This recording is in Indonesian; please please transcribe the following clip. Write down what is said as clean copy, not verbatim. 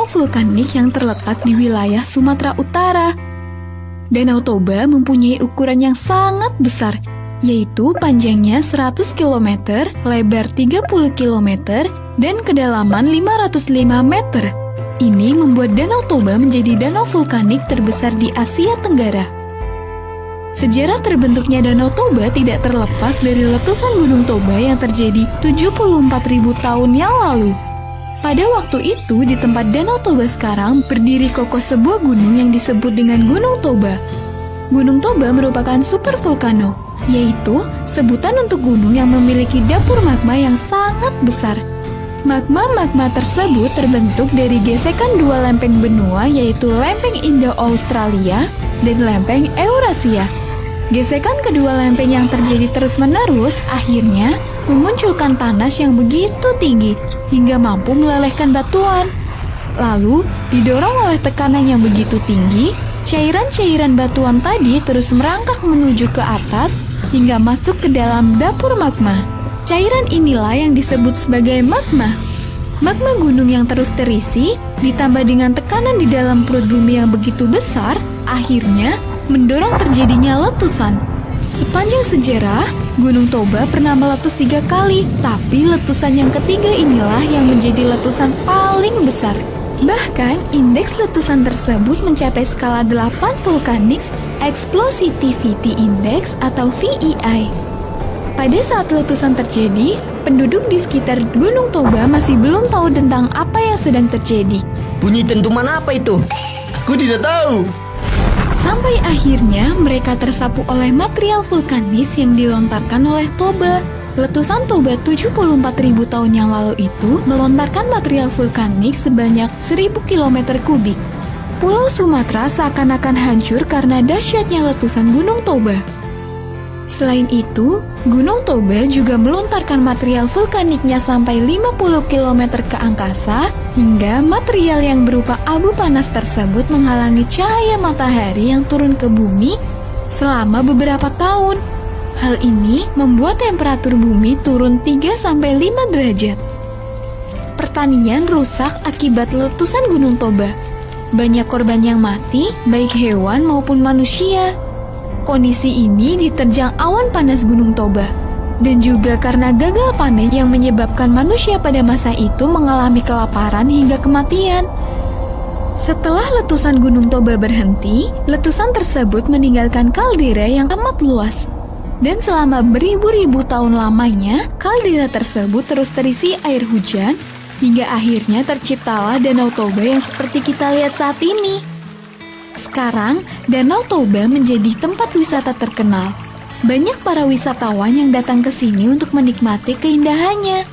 danau vulkanik yang terletak di wilayah Sumatera Utara. Danau Toba mempunyai ukuran yang sangat besar, yaitu panjangnya 100 km, lebar 30 km, dan kedalaman 505 meter. Ini membuat Danau Toba menjadi danau vulkanik terbesar di Asia Tenggara. Sejarah terbentuknya Danau Toba tidak terlepas dari letusan Gunung Toba yang terjadi 74.000 tahun yang lalu. Pada waktu itu, di tempat Danau Toba sekarang, berdiri kokoh sebuah gunung yang disebut dengan Gunung Toba. Gunung Toba merupakan supervolcano, yaitu sebutan untuk gunung yang memiliki dapur magma yang sangat besar. Magma-magma tersebut terbentuk dari gesekan dua lempeng benua, yaitu lempeng Indo-Australia dan lempeng Eurasia. Gesekan kedua lempeng yang terjadi terus-menerus akhirnya memunculkan panas yang begitu tinggi hingga mampu melelehkan batuan. Lalu, didorong oleh tekanan yang begitu tinggi, cairan-cairan batuan tadi terus merangkak menuju ke atas hingga masuk ke dalam dapur magma. Cairan inilah yang disebut sebagai magma. Magma gunung yang terus terisi, ditambah dengan tekanan di dalam perut bumi yang begitu besar, akhirnya mendorong terjadinya letusan. Sepanjang sejarah, Gunung Toba pernah meletus 3 kali, tapi letusan yang ketiga inilah yang menjadi letusan paling besar. Bahkan, indeks letusan tersebut mencapai skala 8 Volcanic Explosivity Index atau VEI. Pada saat letusan terjadi, penduduk di sekitar Gunung Toba masih belum tahu tentang apa yang sedang terjadi. Bunyi dentuman apa itu? Aku tidak tahu. Sampai akhirnya mereka tersapu oleh material vulkanis yang dilontarkan oleh Toba. Letusan Toba 74.000 tahun yang lalu itu melontarkan material vulkanik sebanyak 1000 km kubik. Pulau Sumatera seakan-akan hancur karena dahsyatnya letusan Gunung Toba. Selain itu, Gunung Toba juga melontarkan material vulkaniknya sampai 50 km ke angkasa, hingga material yang berupa abu panas tersebut menghalangi cahaya matahari yang turun ke bumi selama beberapa tahun. Hal ini membuat temperatur bumi turun 3-5 derajat. Pertanian rusak akibat letusan Gunung Toba. Banyak korban yang mati, baik hewan maupun manusia. Kondisi ini diterjang awan panas Gunung Toba, dan juga karena gagal panen yang menyebabkan manusia pada masa itu mengalami kelaparan hingga kematian. Setelah letusan Gunung Toba berhenti, letusan tersebut meninggalkan kaldera yang amat luas. Dan selama beribu-ribu tahun lamanya, kaldera tersebut terus terisi air hujan, hingga akhirnya terciptalah Danau Toba yang seperti kita lihat saat ini. Sekarang, Danau Toba menjadi tempat wisata terkenal. Banyak para wisatawan yang datang ke sini untuk menikmati keindahannya.